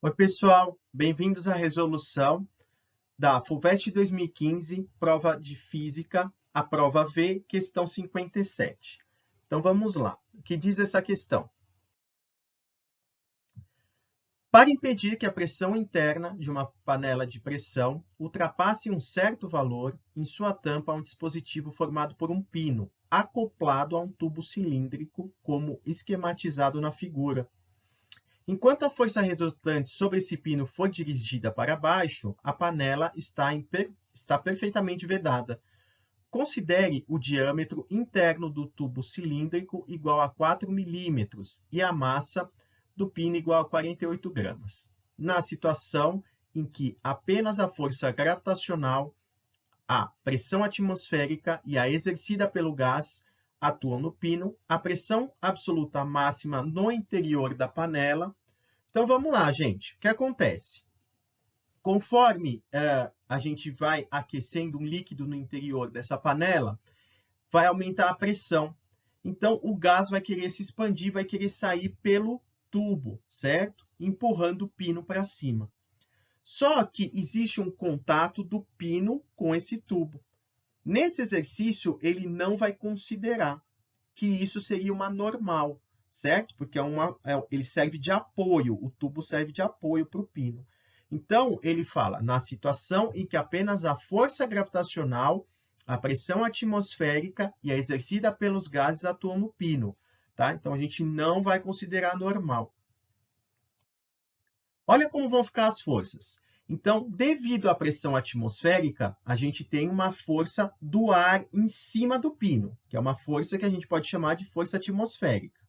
Oi, pessoal, bem-vindos à resolução da FUVEST 2015, prova de Física, a prova V, questão 57. Então, vamos lá. O que diz essa questão? Para impedir que a pressão interna de uma panela de pressão ultrapasse um certo valor, em sua tampa há um dispositivo formado por um pino, acoplado a um tubo cilíndrico, como esquematizado na figura. Enquanto a força resultante sobre esse pino for dirigida para baixo, a panela está perfeitamente vedada. Considere o diâmetro interno do tubo cilíndrico igual a 4 milímetros e a massa do pino igual a 48 gramas. Na situação em que apenas a força gravitacional, a pressão atmosférica e a exercida pelo gás atuam no pino, a pressão absoluta máxima no interior da panela. Então, vamos lá, gente. O que acontece? Conforme a gente vai aquecendo um líquido no interior dessa panela, vai aumentar a pressão. Então, o gás vai querer se expandir, vai querer sair pelo tubo, certo? Empurrando o pino para cima. Só que existe um contato do pino com esse tubo. Nesse exercício, ele não vai considerar que isso seria uma normal, certo? Porque ele serve de apoio, o tubo serve de apoio para o pino. Então, ele fala, na situação em que apenas a força gravitacional, a pressão atmosférica e a exercida pelos gases atuam no pino, tá? Então, a gente não vai considerar normal. Olha como vão ficar as forças. Então, devido à pressão atmosférica, a gente tem uma força do ar em cima do pino, que é uma força que a gente pode chamar de força atmosférica.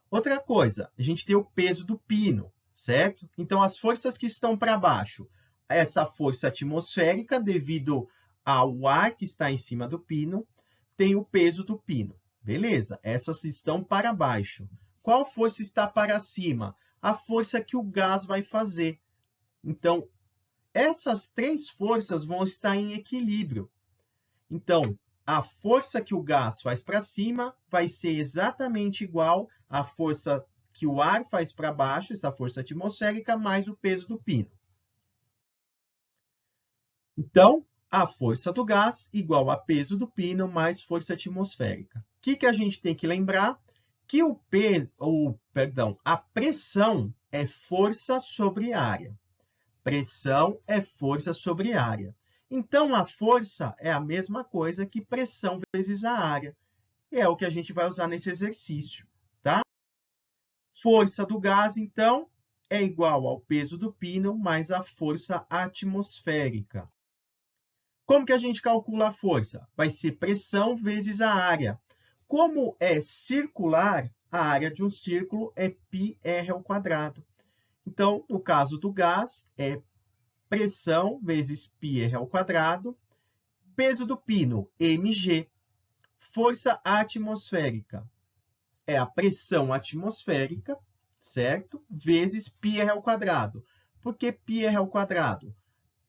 Outra coisa, a gente tem o peso do pino, certo? Então, as forças que estão para baixo, essa força atmosférica, devido ao ar que está em cima do pino, tem o peso do pino. Beleza, essas estão para baixo. Qual força está para cima? A força que o gás vai fazer. Então, essas três forças vão estar em equilíbrio. Então, a força que o gás faz para cima vai ser exatamente igual à força que o ar faz para baixo, essa força atmosférica, mais o peso do pino. Então, a força do gás igual a peso do pino mais força atmosférica. O que a gente tem que lembrar? Que a pressão é força sobre área. Pressão é força sobre área. Então, a força é a mesma coisa que pressão vezes a área. E é o que a gente vai usar nesse exercício, tá? Força do gás, então, é igual ao peso do pino mais a força atmosférica. Como que a gente calcula a força? Vai ser pressão vezes a área. Como é circular, a área de um círculo é πr². Então, no caso do gás, é pressão vezes πr², peso do pino, mg, força atmosférica, é a pressão atmosférica, certo? Vezes πr². Por que πr²?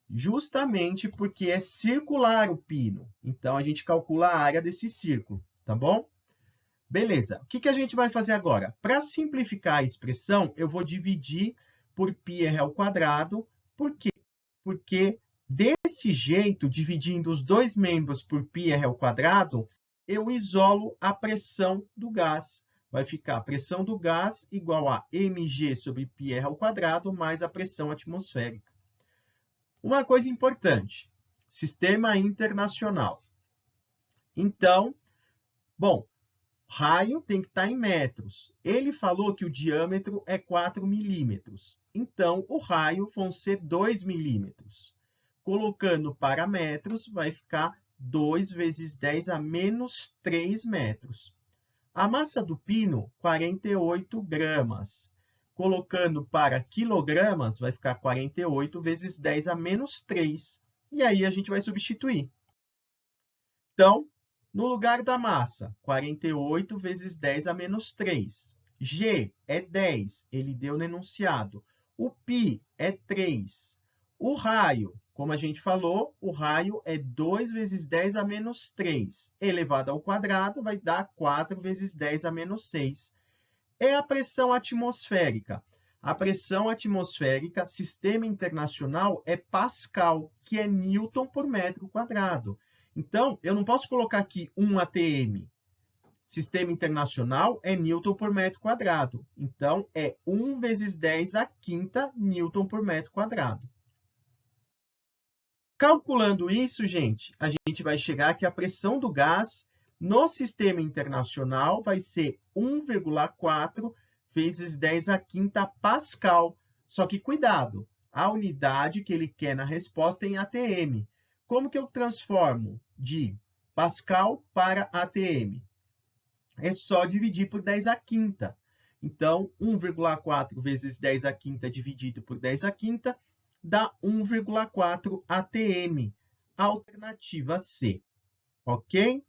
Justamente porque é circular o pino. Então, a gente calcula a área desse círculo, tá bom? Beleza. O que a gente vai fazer agora? Para simplificar a expressão, eu vou dividir por πr². Por quê? Porque desse jeito, dividindo os dois membros por πr², eu isolo a pressão do gás. Vai ficar a pressão do gás igual a mg sobre πr² mais a pressão atmosférica. Uma coisa importante, sistema internacional. Então, bom, raio tem que estar em metros. Ele falou que o diâmetro é 4 milímetros. Então, o raio vão ser 2 milímetros. Colocando para metros, vai ficar 2 vezes 10 a menos 3 metros. A massa do pino, 48 gramas. Colocando para quilogramas, vai ficar 48 vezes 10 a menos 3. E aí, a gente vai substituir. Então, no lugar da massa, 48 vezes 10 a menos 3. G é 10, ele deu no enunciado. O π é 3. O raio, como a gente falou, o raio é 2 vezes 10 a menos 3. Elevado ao quadrado vai dar 4 vezes 10 a menos 6. É a pressão atmosférica. A pressão atmosférica, sistema internacional, é Pascal, que é Newton por metro quadrado. Então, eu não posso colocar aqui 1 atm. Sistema internacional é Newton por metro quadrado. Então, é 1 vezes 10 à quinta Newton por metro quadrado. Calculando isso, gente, a gente vai chegar que a pressão do gás no sistema internacional vai ser 1,4 vezes 10 à quinta Pascal. Só que cuidado, a unidade que ele quer na resposta é em atm. Como que eu transformo de Pascal para atm? É só dividir por 10 à quinta. Então, 1,4 vezes 10 à quinta dividido por 10 à quinta dá 1,4 atm. Alternativa C. Ok?